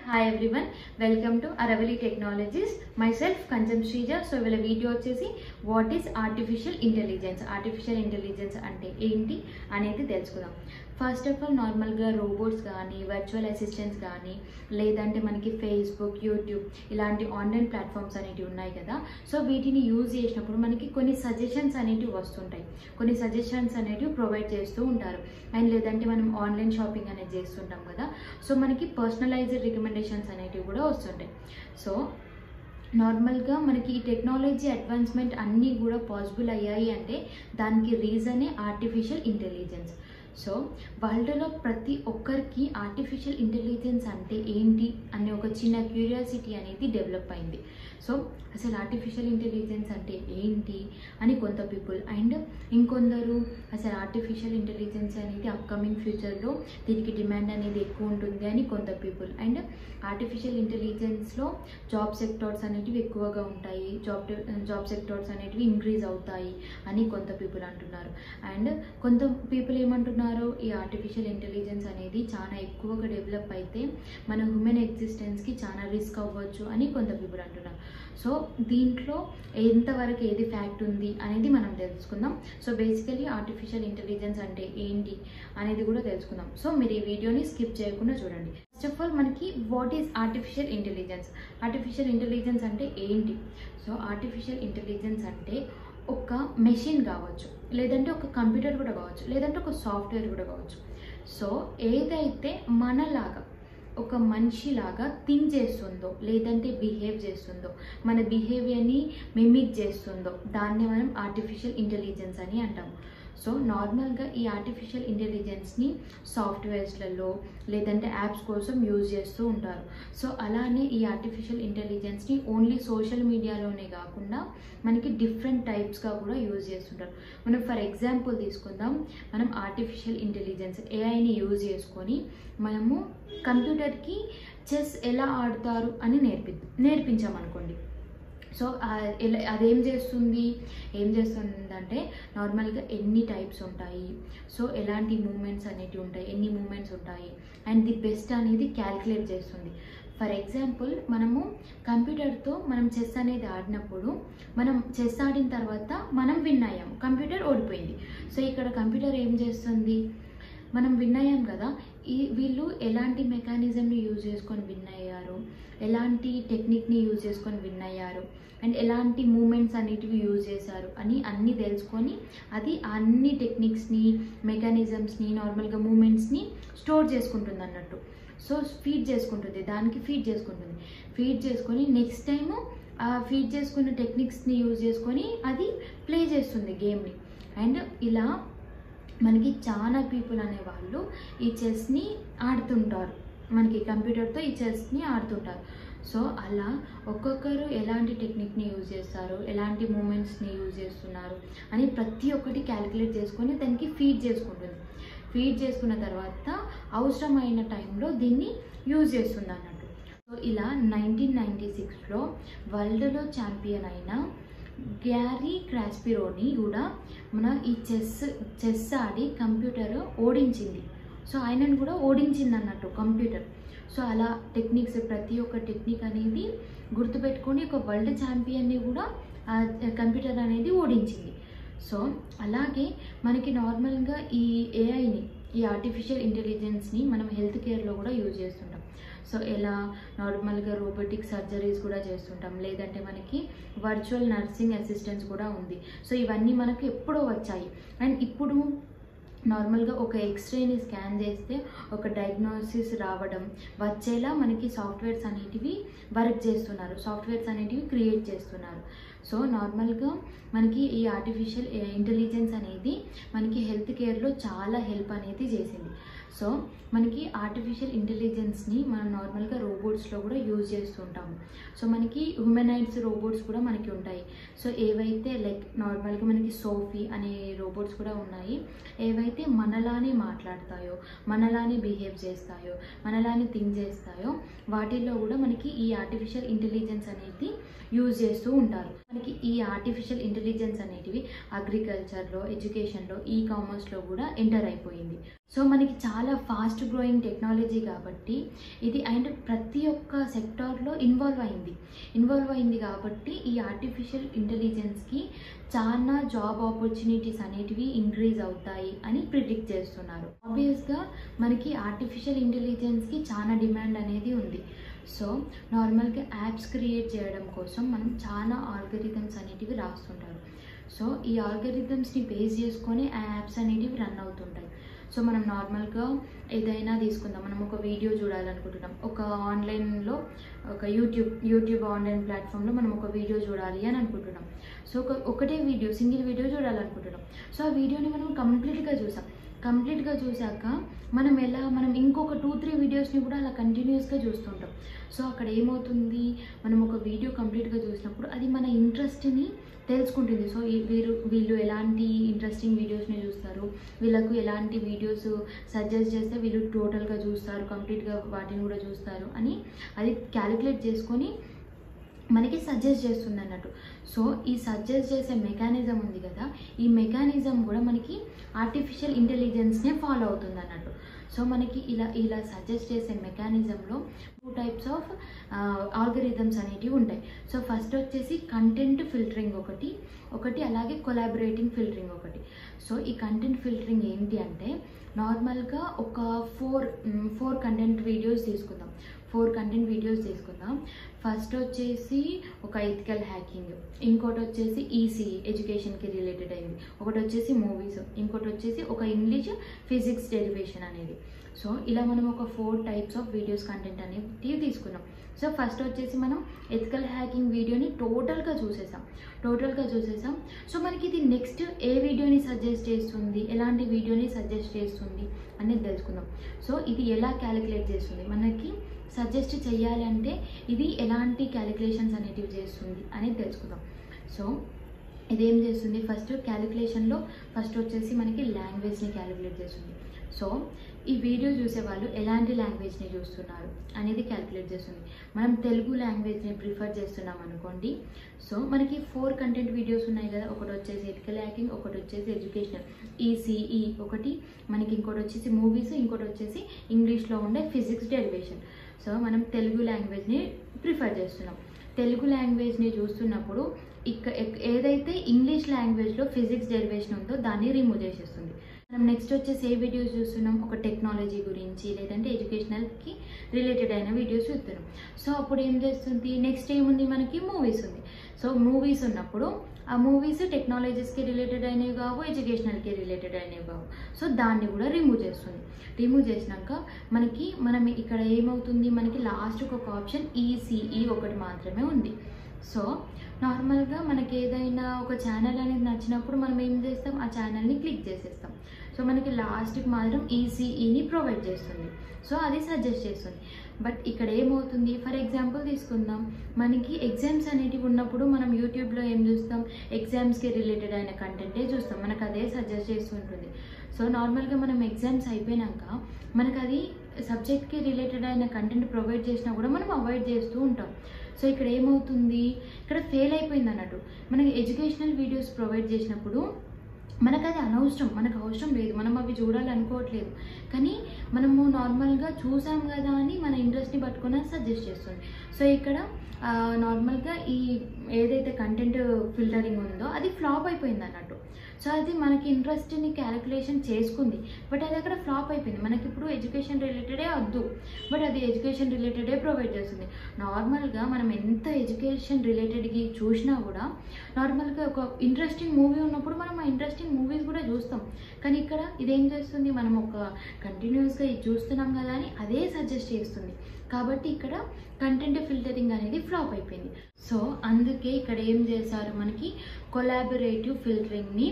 Hi everyone, welcome to Aravali Technologies. Myself Kancham Shrija. So వీళ్ళ video వచ్చేసి what is artificial intelligence. Artificial intelligence అంటే ఏంటి అనేది తెలుసుకుందాం. ఫస్ట్ ఆఫ్ ఆల్ నార్మల్గా రోబోట్స్ కానీ వర్చువల్ అసిస్టెంట్స్ కానీ లేదంటే మనకి ఫేస్బుక్, యూట్యూబ్ ఇలాంటి ఆన్లైన్ ప్లాట్ఫామ్స్ అనేటివి ఉన్నాయి కదా. సో వీటిని యూజ్ చేసినప్పుడు మనకి కొన్ని సజెషన్స్ అనేటివి వస్తుంటాయి, కొన్ని సజెషన్స్ అనేటివి ప్రొవైడ్ చేస్తూ ఉంటారు. అండ్ లేదంటే మనం ఆన్లైన్ షాపింగ్ అనేది చేస్తుంటాం కదా. సో మనకి పర్సనలైజ్డ్ రికమెండేషన్స్ అనేటివి కూడా వస్తుంటాయి. సో నార్మల్గా మనకి ఈ టెక్నాలజీ అడ్వాన్స్మెంట్ అన్నీ కూడా పాసిబుల్ అయ్యాయి అంటే దానికి రీజనే ఆర్టిఫిషియల్ ఇంటెలిజెన్స్. సో వరల్డ్లో ప్రతి ఒక్కరికి ఆర్టిఫిషియల్ ఇంటెలిజెన్స్ అంటే ఏంటి అనే ఒక చిన్న క్యూరియాసిటీ అనేది డెవలప్ అయింది. సో అసలు ఆర్టిఫిషియల్ ఇంటెలిజెన్స్ అంటే ఏంటి అని కొంత పీపుల్, అండ్ ఇంకొందరు అసలు ఆర్టిఫిషియల్ ఇంటెలిజెన్స్ అనేది అప్కమింగ్ ఫ్యూచర్లో దీనికి డిమాండ్ అనేది ఎక్కువ ఉంటుంది అని కొంత పీపుల్, అండ్ ఆర్టిఫిషియల్ ఇంటెలిజెన్స్లో జాబ్ సెక్టార్స్ అనేటివి ఎక్కువగా ఉంటాయి, జాబ్ సెక్టార్స్ అనేటివి ఇంక్రీజ్ అవుతాయి అని కొంత పీపుల్ అంటున్నారు. అండ్ కొంత పీపుల్ ఏమంటున్నారు, ఈ ఆర్టిఫిషియల్ ఇంటెలిజెన్స్ అనేది చాలా ఎక్కువగా డెవలప్ అయితే మన హ్యూమన్ ఎగ్జిస్టెన్స్కి చాలా రిస్క్ అవ్వచ్చు అని కొంత పీపుల్ అంటున్నారు. సో దీంట్లో ఎంతవరకు ఏది ఫ్యాక్ట్ ఉంది అనేది మనం తెలుసుకుందాం. సో బేసికలీ ఆర్టిఫిషియల్ ఇంటెలిజెన్స్ అంటే ఏంటి అనేది కూడా తెలుసుకుందాం. సో మీరు ఈ వీడియోని స్కిప్ చేయకుండా చూడండి. ఫస్ట్ ఆఫ్ ఆల్ మనకి what is artificial intelligence. Artificial intelligence అంటే ఏంటి? సో ఆర్టిఫిషియల్ ఇంటెలిజెన్స్ అంటే ఒక మెషిన్ కావచ్చు, లేదంటే ఒక కంప్యూటర్ కూడా కావచ్చు, లేదంటే ఒక సాఫ్ట్వేర్ కూడా కావచ్చు. సో ఏదైతే మనలాగా ఒక మనిషిలాగా థింక్ చేస్తుందో లేదంటే బిహేవ్ చేస్తుందో, మన బిహేవియర్ని మిమిక్ చేస్తుందో దాన్ని మనం ఆర్టిఫిషియల్ ఇంటెలిజెన్స్ అని అంటాము. సో నార్మల్గా ఈ ఆర్టిఫిషియల్ ఇంటెలిజెన్స్ని సాఫ్ట్వేర్స్లలో లేదంటే యాప్స్ కోసం యూజ్ చేస్తూ ఉంటారు. సో అలానే ఈ ఆర్టిఫిషియల్ ఇంటెలిజెన్స్ని ఓన్లీ సోషల్ మీడియాలోనే కాకుండా మనకి డిఫరెంట్ టైప్స్గా కూడా యూజ్ చేస్తుంటారు. మనం ఫర్ ఎగ్జాంపుల్ తీసుకుందాం, మనం ఆర్టిఫిషియల్ ఇంటెలిజెన్స్ ఏఐని యూజ్ చేసుకొని మనము కంప్యూటర్కి చెస్ ఎలా ఆడతారు అని నేర్పించామనుకోండి. సో అదేం చేస్తుందంటే నార్మల్గా ఎన్ని టైప్స్ ఉంటాయి, సో ఎలాంటి మూమెంట్స్ అనేటివి ఉంటాయి, ఎన్ని మూమెంట్స్ ఉంటాయి, అండ్ ది బెస్ట్ అనేది క్యాల్కులేట్ చేస్తుంది. ఫర్ ఎగ్జాంపుల్ మనము కంప్యూటర్తో మనం చెస్ అనేది ఆడినప్పుడు, మనం చెస్ ఆడిన తర్వాత మనం విన్ అయ్యాము, కంప్యూటర్ ఓడిపోయింది. సో ఇక్కడ కంప్యూటర్ ఏం చేస్తుంది, మనం విన్ అయ్యాం కదా, వీళ్ళు ఎలాంటి మెకానిజంని యూజ్ చేసుకొని విన్ అయ్యారు, ఎలాంటి టెక్నిక్ని యూజ్ చేసుకొని విన్ అయ్యారు, అండ్ ఎలాంటి మూమెంట్స్ అనేటివి యూజ్ చేశారు అని అన్నీ తెలుసుకొని అది అన్ని టెక్నిక్స్ని, మెకానిజమ్స్ని, నార్మల్గా మూమెంట్స్ని స్టోర్ చేసుకుంటుంది అన్నట్టు. సో ఫీడ్ చేసుకొని నెక్స్ట్ టైము ఆ ఫీడ్ చేసుకున్న టెక్నిక్స్ని యూజ్ చేసుకొని అది ప్లే చేస్తుంది గేమ్ని. అండ్ ఇలా మనకి చాలా పీపుల్ అనేవాళ్ళు ఈ చెస్ని ఆడుతుంటారు, మనకి కంప్యూటర్తో ఈ చెస్ని ఆడుతుంటారు. సో అలా ఒక్కొక్కరు ఎలాంటి టెక్నిక్ని యూజ్ చేస్తారు, ఎలాంటి మూమెంట్స్ని యూజ్ చేస్తున్నారు అని ప్రతి ఒక్కటి క్యాలిక్యులేట్ చేసుకొని దానికి ఫీడ్ చేసుకున్న తర్వాత అవసరమైన టైంలో దీన్ని యూజ్ చేస్తుంది అన్నట్టు. సో ఇలా 1996లో వరల్డ్లో ఛాంపియన్ అయిన గ్యారీ కాస్పరోని కూడా మన ఈ చెస్ ఆడి కంప్యూటర్ ఓడించింది. సో ఆయనను కూడా ఓడించింది అన్నట్టు కంప్యూటర్. సో అలా టెక్నిక్స్, ప్రతి ఒక్క టెక్నిక్ అనేది గుర్తుపెట్టుకొని ఒక వరల్డ్ ఛాంపియన్ని కూడా కంప్యూటర్ అనేది ఓడించింది. సో అలాగే మనకి నార్మల్గా ఈ ఏఐని, ఈ ఆర్టిఫిషియల్ ఇంటెలిజెన్స్ని మనం హెల్త్ కేర్లో కూడా యూజ్ చేస్తుంటాం. సో ఎలా నార్మల్గా రోబోటిక్ సర్జరీస్ కూడా చేస్తుంటాం, లేదంటే మనకి వర్చువల్ నర్సింగ్ అసిస్టెన్స్ కూడా ఉంది. సో ఇవన్నీ మనకు ఎప్పుడో వచ్చాయి. అండ్ ఇప్పుడు నార్మల్గా ఒక ఎక్స్రేని స్కాన్ చేస్తే ఒక డయాగ్నోసిస్ రావడం వచ్చేలా మనకి సాఫ్ట్వేర్స్ అనేటివి వర్క్ చేస్తున్నారు, సాఫ్ట్వేర్స్ అనేటివి క్రియేట్ చేస్తున్నారు. సో నార్మల్గా మనకి ఈ ఆర్టిఫిషియల్ ఇంటెలిజెన్స్ అనేది మనకి హెల్త్ కేర్లో చాలా హెల్ప్ అనేది చేసింది. సో మనకి ఆర్టిఫిషియల్ ఇంటెలిజెన్స్ని మనం నార్మల్గా రోబోట్స్లో కూడా యూజ్ చేస్తుంటాము. సో మనకి హ్యూమనైడ్స్ రోబోట్స్ కూడా మనకి ఉంటాయి. సో ఏవైతే లైక్ నార్మల్గా మనకి సోఫీ అనే రోబోట్స్ కూడా ఉన్నాయి, ఏవైతే మనలానే మాట్లాడతాయో, మనలానే బిహేవ్ చేస్తాయో, మనలానే థింక్ చేస్తాయో వాటిల్లో కూడా మనకి ఈ ఆర్టిఫిషియల్ ఇంటెలిజెన్స్ అనేది యూజ్ చేస్తూ ఉంటారు. మనకి ఈ ఆర్టిఫిషియల్ ఇంటెలిజెన్స్ అనేటివి అగ్రికల్చర్లో, ఎడ్యుకేషన్లో, ఈ కామర్స్లో కూడా ఎంటర్ అయిపోయింది. సో మనకి చాలా ఫాస్ట్ గ్రోయింగ్ టెక్నాలజీ కాబట్టి ఇది అండ్ ప్రతి ఒక్క సెక్టార్లో ఇన్వాల్వ్ అయింది కాబట్టి ఈ ఆర్టిఫిషియల్ ఇంటెలిజెన్స్కి చాలా జాబ్ ఆపర్చునిటీస్ అనేటివి ఇంక్రీజ్ అవుతాయి అని ప్రిడిక్ట్ చేస్తున్నారు. ఆబ్వియస్గా మనకి ఆర్టిఫిషియల్ ఇంటెలిజెన్స్కి చాలా డిమాండ్ అనేది ఉంది. సో నార్మల్గా యాప్స్ క్రియేట్ చేయడం కోసం మనం చాలా ఆల్గరిథమ్స్ అనేటివి రాస్తుంటారు. సో ఈ ఆల్గరిథమ్స్ని బేస్ చేసుకొని ఆ యాప్స్ అనేటివి రన్ అవుతుంటాయి. సో మనం నార్మల్గా ఏదైనా తీసుకుందాం, మనం ఒక వీడియో చూడాలనుకుంటున్నాం, ఒక ఆన్లైన్లో ఒక యూట్యూబ్ ఆన్లైన్ ప్లాట్ఫామ్లో మనం ఒక వీడియో చూడాలి అని అనుకుంటున్నాం. సో ఒకటే వీడియో, సింగిల్ వీడియో చూడాలనుకుంటున్నాం. సో ఆ వీడియోని మనం కంప్లీట్గా చూసాక మనం ఇంకొక 2-3 వీడియోస్ని కూడా అలా కంటిన్యూస్గా చూస్తుంటాం. సో అక్కడ ఏమవుతుంది, మనం ఒక వీడియో కంప్లీట్గా చూసినప్పుడు అది మన ఇంట్రెస్ట్ని తెలుసుకుంటుంది. సో వీళ్ళు ఎలాంటి ఇంట్రెస్టింగ్ వీడియోస్ని చూస్తారు, వీళ్ళకు ఎలాంటి వీడియోస్ సజెస్ట్ చేస్తే వీళ్ళు టోటల్గా చూస్తారు, కంప్లీట్గా వాటిని కూడా చూస్తారు అని అది క్యాలిక్యులేట్ చేసుకొని మనకి సజెస్ట్ చేస్తుంది అన్నట్టు. సో ఈ సజెస్ట్ చేసే మెకానిజం ఉంది కదా, ఈ మెకానిజం కూడా మనకి ఆర్టిఫిషియల్ ఇంటెలిజెన్స్నే ఫాలో అవుతుంది అన్నట్టు. సో మనకి ఇలా సజెస్ట్ చేసే మెకానిజంలో 2 టైప్స్ ఆఫ్ ఆల్గరిథమ్స్ అనేటివి ఉంటాయి. సో ఫస్ట్ వచ్చేసి కంటెంట్ ఫిల్టరింగ్ ఒకటి అలాగే కొలాబరేటింగ్ ఫిల్టరింగ్ ఒకటి. సో ఈ కంటెంట్ ఫిల్టరింగ్ ఏంటి అంటే, నార్మల్గా ఒక 4 కంటెంట్ వీడియోస్ తీసుకుందాం. 4 కంటెంట్ వీడియోస్ తీసుకుందాం. ఫస్ట్ వచ్చేసి ఒక ఎథికల్ హ్యాకింగ్, ఇంకోటి వచ్చేసి ఈసీఈ ఎడ్యుకేషన్కి రిలేటెడ్ అయింది, ఒకటి వచ్చేసి మూవీస్, ఇంకోటి వచ్చేసి ఒక ఇంగ్లీష్ ఫిజిక్స్ డెరివేషన్ అనేది. సో ఇలా మనం ఒక 4 టైప్స్ ఆఫ్ వీడియోస్ కంటెంట్ అనేది తీసుకున్నాం. సో ఫస్ట్ వచ్చేసి మనం ఎథికల్ హ్యాకింగ్ వీడియోని టోటల్గా చూసేసాం. సో మనకి ఇది నెక్స్ట్ ఏ వీడియోని సజెస్ట్ చేస్తుంది, ఎలాంటి వీడియోని సజెస్ట్ చేస్తుంది అనేది తెలుసుకుందాం. సో ఇది ఎలా క్యాలిక్యులేట్ చేస్తుంది, మనకి సజెస్ట్ చేయాలి అంటే ఇది ఎలాంటి క్యాలిక్యులేషన్స్ అనేటివి చేస్తుంది అనేది తెలుసుకుందాం. సో ఇదేం చేస్తుంది, క్యాలిక్యులేషన్లో ఫస్ట్ వచ్చేసి మనకి లాంగ్వేజ్ని క్యాలిక్యులేట్ చేస్తుంది. సో ఈ వీడియో చూసే వాళ్ళు ఎలాంటి లాంగ్వేజ్ని చూస్తున్నారు అనేది క్యాలిక్యులేట్ చేస్తుంది. మనం తెలుగు లాంగ్వేజ్ని ప్రిఫర్ చేస్తున్నాం అనుకోండి. సో మనకి 4 కంటెంట్ వీడియోస్ ఉన్నాయి కదా, ఒకటి వచ్చేసి ఎథికల్ హ్యాకింగ్, ఒకటి వచ్చేసి ఎడ్యుకేషనల్ ఈసీఈ ఒకటి, మనకి ఇంకోటి వచ్చేసి మూవీస్, ఇంకోటి వచ్చేసి ఇంగ్లీష్లో ఉండే ఫిజిక్స్ డెరివేషన్. సో మనం తెలుగు లాంగ్వేజ్ని ప్రిఫర్ చేస్తున్నాం. తెలుగు లాంగ్వేజ్ని చూస్తున్నప్పుడు ఏదైతే ఇంగ్లీష్ లాంగ్వేజ్లో ఫిజిక్స్ డెరివేషన్ ఉందో దాన్ని రిమూవ్ చేసేస్తుంది. మనం నెక్స్ట్ వచ్చేసి ఏ వీడియోస్ చూస్తున్నాం, ఒక టెక్నాలజీ గురించి లేదంటే ఎడ్యుకేషనల్కి రిలేటెడ్ అయిన వీడియోస్ చూస్తున్నాం. సో అప్పుడు ఏం చేస్తుంది, నెక్స్ట్ ఏముంది, మనకి మూవీస్ ఉంది. సో మూవీస్ ఉన్నప్పుడు ఆ మూవీస్ టెక్నాలజీస్కి రిలేటెడ్ అయినవి కావు, ఎడ్యుకేషనల్కి రిలేటెడ్ అయినవి కావు. సో దాన్ని కూడా రిమూవ్ చేస్తుంది. రిమూవ్ చేసినాక మనం ఇక్కడ ఏమవుతుంది, మనకి లాస్ట్కి ఒక ఆప్షన్ ఈసీఈ ఒకటి మాత్రమే ఉంది. సో నార్మల్గా మనకి ఏదైనా ఒక ఛానల్ అనేది నచ్చినప్పుడు మనం ఏం చేస్తాం, ఆ ఛానల్ని క్లిక్ చేసేస్తాం. సో మనకి లాస్ట్కి మాత్రం ఈసీఈని ప్రొవైడ్ చేస్తుంది. సో అది సజెస్ట్ చేస్తుంది. బట్ ఇక్కడ ఏమవుతుంది, ఫర్ ఎగ్జాంపుల్ తీసుకుందాం, మనకి ఎగ్జామ్స్ అనేటివి ఉన్నప్పుడు మనం యూట్యూబ్లో ఏం చూస్తాం, ఎగ్జామ్స్కి రిలేటెడ్ అయిన కంటెంటే చూస్తాం, మనకు అదే సజెస్ట్ చేస్తుంటుంది. సో నార్మల్గా మనం ఎగ్జామ్స్ అయిపోయినాక మనకు అది సబ్జెక్ట్కి రిలేటెడ్ అయిన కంటెంట్ ప్రొవైడ్ చేసినా కూడా మనం అవాయిడ్ చేస్తూ ఉంటాం. సో ఇక్కడ ఏమవుతుంది, ఇక్కడ ఫెయిల్ అయిపోయింది అన్నట్టు. మనకి ఎడ్యుకేషనల్ వీడియోస్ ప్రొవైడ్ చేసినప్పుడు మనకు అది అనవసరం, మనకు అవసరం లేదు, మనం అవి చూడాలనుకోవట్లేదు, కానీ మనము నార్మల్గా చూసాం కదా అని మన ఇంట్రెస్ట్ని పట్టుకొని సజెస్ట్ చేస్తుంది. సో ఇక్కడ నార్మల్గా ఈ ఏదైతే కంటెంట్ ఫిల్టరింగ్ ఉందో అది ఫ్లాప్ అయిపోయింది అన్నట్టు. సో అది మనకి ఇంట్రెస్ట్ని క్యాలిక్యులేషన్ చేసుకుంది, బట్ అది అక్కడ ఫ్లాప్ అయిపోయింది. మనకి ఇప్పుడు ఎడ్యుకేషన్ రిలేటెడే వద్దు, బట్ అది ఎడ్యుకేషన్ రిలేటెడే ప్రొవైడ్ చేస్తుంది. నార్మల్గా మనం ఎంత ఎడ్యుకేషన్ రిలేటెడ్కి చూసినా కూడా నార్మల్గా ఒక ఇంట్రెస్టింగ్ మూవీ ఉన్నప్పుడు మనం ఆ ఇంట్రెస్టింగ్ మూవీస్ కూడా చూస్తాం, కానీ ఇక్కడ ఇదేం చేస్తుంది, మనం ఒక కంటిన్యూస్గా ఇది చూస్తున్నాం కదా అని అదే సజెస్ట్ చేస్తుంది. కాబట్టి ఇక్కడ కంటెంట్ ఫిల్టరింగ్ అనేది ఫ్లాప్ అయిపోయింది. సో అందుకే ఇక్కడ ఏం చేశారు, మనకి కొలాబరేటివ్ ఫిల్టరింగ్ని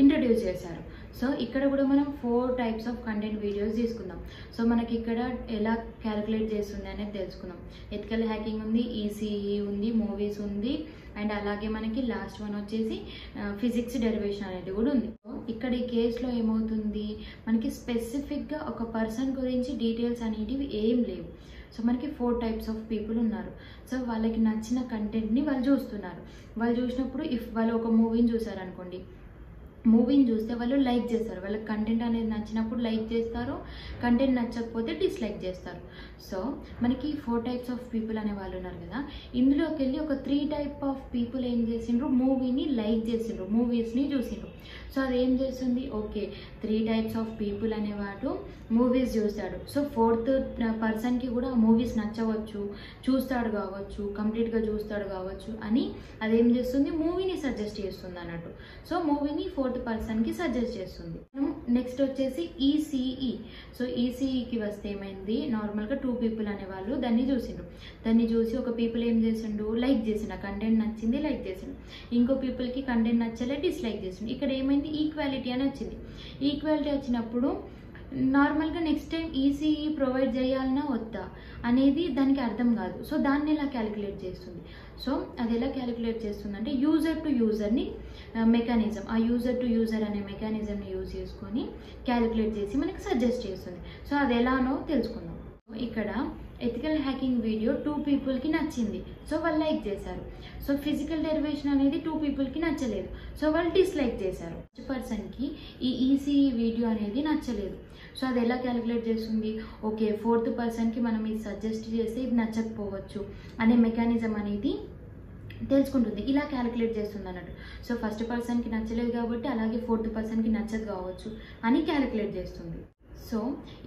ఇంట్రడ్యూస్ చేశారు. సో ఇక్కడ కూడా మనం 4 టైప్స్ ఆఫ్ కంటెంట్ వీడియోస్ తీసుకుందాం. సో మనకి ఇక్కడ ఎలా క్యాలిక్యులేట్ చేస్తుంది అనేది తెలుసుకుందాం. ఎథికల్ హ్యాకింగ్ ఉంది, ఈసీఈ ఉంది, మూవీస్ ఉంది, అండ్ అలాగే మనకి లాస్ట్ వన్ వచ్చేసి ఫిజిక్స్ డెరివేషన్ అనేది కూడా ఉంది. ఇక్కడ ఈ కేసులో ఏమవుతుంది, మనకి స్పెసిఫిక్గా ఒక పర్సన్ గురించి డీటెయిల్స్ అనేటివి ఏం లేవు. సో మనకి 4 టైప్స్ ఆఫ్ పీపుల్ ఉన్నారు. సో వాళ్ళకి నచ్చిన కంటెంట్ని వాళ్ళు చూస్తున్నారు. వాళ్ళు చూసినప్పుడు వాళ్ళు ఒక మూవీని చూసారనుకోండి, మూవీని చూస్తే వాళ్ళు లైక్ చేస్తారు. వాళ్ళకి కంటెంట్ అనేది నచ్చినప్పుడు లైక్ చేస్తారు, కంటెంట్ నచ్చకపోతే డిస్లైక్ చేస్తారు. సో మనకి 4 టైప్స్ ఆఫ్ పీపుల్ అనే వాళ్ళు ఉన్నారు కదా, ఇందులోకి వెళ్ళి ఒక 3 టైప్ ఆఫ్ పీపుల్ ఏం చేసిండ్రు, మూవీని లైక్ చేసిండ్రు, మూవీస్ని చూసిండ్రు. సో అదేం చేస్తుంది, ఓకే 3 టైప్స్ ఆఫ్ పీపుల్ అనేవాడు మూవీస్ చూస్తాడు. సో 4th పర్సన్కి కూడా ఆ మూవీస్ నచ్చవచ్చు, చూస్తాడు కావచ్చు, కంప్లీట్గా చూస్తాడు కావచ్చు అని అదేం చేస్తుంది, మూవీని సజెస్ట్ చేస్తుంది అన్నట్టు. సో మూవీని 4th పర్సన్కి సజెస్ట్ చేస్తుంది. నెక్స్ట్ వచ్చేసి ఈసీఈ. సో ఈసీఈకి వస్తే ఏమైంది, నార్మల్గా 2 పీపుల్ అనేవాళ్ళు దాన్ని చూసిండ్రు. దాన్ని చూసి ఒక పీపుల్ ఏం చేసిండు, లైక్ చేసిండు, ఆ కంటెంట్ నచ్చింది లైక్ చేసిండు. ఇంకో పీపుల్కి కంటెంట్ నచ్చలే డిస్లైక్ చేసిండు. ఇక్కడ ఏమైంది, ఈక్వాలిటీ అని వచ్చింది. ఈక్వాలిటీ వచ్చినప్పుడు నార్మల్గా నెక్స్ట్ టైం ఈసీఈ ప్రొవైడ్ చేయాలన్నా వద్దా అనేది దానికి అర్థం కాదు. సో దాన్ని ఎలా క్యాలిక్యులేట్ చేస్తుంది, సో అది ఎలా క్యాలిక్యులేట్ చేస్తుంది అంటే యూజర్ టు యూజర్ని మెకానిజం, ఆ యూజర్ టు యూజర్ అనే మెకానిజంని యూజ్ చేసుకొని క్యాలిక్యులేట్ చేసి మనకి సజెస్ట్ చేస్తుంది. సో అది ఎలానో తెలుసుకుందాం. ఇక్కడ ఎథికల్ హ్యాకింగ్ వీడియో 2 పీపుల్కి నచ్చింది, సో వాళ్ళు లైక్ చేశారు. సో ఫిజికల్ డెరివేషన్ అనేది 2 పీపుల్కి నచ్చలేదు, సో వాళ్ళు డిస్లైక్ చేశారు. పర్సన్కి ఈ ఈసీఈ వీడియో అనేది నచ్చలేదు. సో అది ఎలా క్యాలిక్యులేట్ చేస్తుంది, ఓకే 4th పర్సన్కి మనం ఇది సజెస్ట్ చేస్తే ఇది నచ్చకపోవచ్చు అనే మెకానిజం అనేది తెలుసుకుంటుంది, ఇలా క్యాలిక్యులేట్ చేస్తుంది అన్నట్టు. సో ఫస్ట్ పర్సన్కి నచ్చలేదు కాబట్టి అలాగే 4th పర్సన్కి నచ్చదు కావచ్చు అని క్యాలిక్యులేట్ చేస్తుంది. సో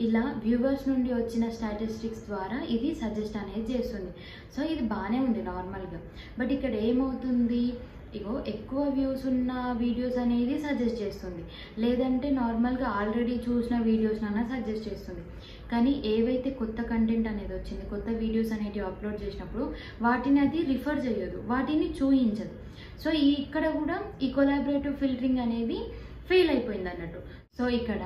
ఇలా వ్యూవర్స్ నుండి వచ్చిన స్టాటిస్టిక్స్ ద్వారా ఇది సజెస్ట్ అనేది చేస్తుంది. సో ఇది బాగానే ఉంది నార్మల్గా. బట్ ఇక్కడ ఏమవుతుంది, ఇగో ఎక్కువ వ్యూస్ ఉన్న వీడియోస్ అనేది సజెస్ట్ చేస్తుంది, లేదంటే నార్మల్గా ఆల్రెడీ చూసిన వీడియోస్నైనా సజెస్ట్ చేస్తుంది. కానీ ఏవైతే కొత్త కంటెంట్ అనేది వచ్చింది, కొత్త వీడియోస్ అనేటివి అప్లోడ్ చేసినప్పుడు వాటిని అది రిఫర్ చేయదు, వాటిని చూయించదు. సో ఇక్కడ కూడా ఈ కొలాబరేటివ్ ఫిల్టరింగ్ అనేది ఫెయిల్ అయిపోయింది అన్నట్టు. సో ఇక్కడ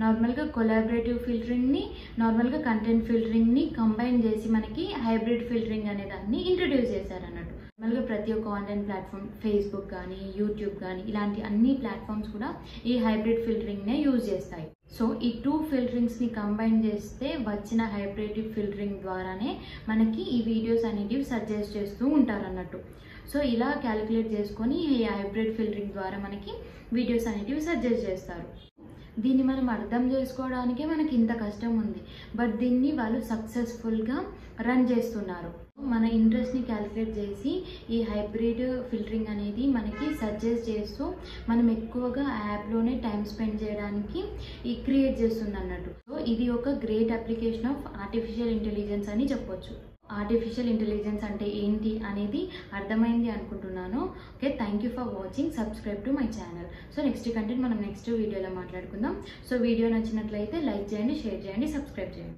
నార్మల్గా కొలాబరేటివ్ ఫిల్టరింగ్ని, నార్మల్గా కంటెంట్ ఫిల్టరింగ్ని కంబైన్ చేసి మనకి హైబ్రిడ్ ఫిల్టరింగ్ అనే దాన్ని ఇంట్రడ్యూస్ చేశారన్నట్టు. నార్మల్గా ప్రతి ఒక్క ఆన్లైన్ ప్లాట్ఫామ్, ఫేస్బుక్ కానీ యూట్యూబ్ కానీ ఇలాంటి అన్ని ప్లాట్ఫామ్స్ కూడా ఈ హైబ్రిడ్ ఫిల్టరింగ్నే యూజ్ చేస్తాయి. సో ఈ 2 ఫిల్టరింగ్స్ని కంబైన్ చేస్తే వచ్చిన హైబ్రిడ్ ఫిల్టరింగ్ ద్వారానే మనకి ఈ వీడియోస్ అనేటివి సజెస్ట్ చేస్తూ ఉంటారన్నట్టు. సో ఇలా క్యాలిక్యులేట్ చేసుకొని ఈ హైబ్రిడ్ ఫిల్టరింగ్ ద్వారా మనకి వీడియోస్ అనేటివి సజెస్ట్ చేస్తారు. దీన్ని మనం అర్థం చేసుకోవడానికే మనకి ఇంత కష్టం ఉంది, బట్ దీన్ని వాళ్ళు సక్సెస్ఫుల్గా రన్ చేస్తున్నారు. మన ఇంట్రెస్ట్ని క్యాలిక్యులేట్ చేసి ఈ హైబ్రిడ్ ఫిల్టరింగ్ అనేది మనకి సజెస్ట్ చేస్తూ మనం ఎక్కువగా యాప్లోనే టైం స్పెండ్ చేయడానికి క్రియేట్ చేస్తుంది అన్నట్టు. సో ఇది ఒక great application of artificial intelligence అని చెప్పొచ్చు. ఆర్టిఫిషియల్ ఇంటెలిజెన్స్ అంటే ఏంటి అనేది అర్థమైంది అనుకుంటున్నాను. Okay, thank you for watching, subscribe to my channel. So next content మనం నెక్స్ట్ వీడియోలో మాట్లాడుకుందాం. సో వీడియో నచ్చినట్లయితే లైక్ చేయండి, షేర్ చేయండి, సబ్స్క్రైబ్ చేయండి.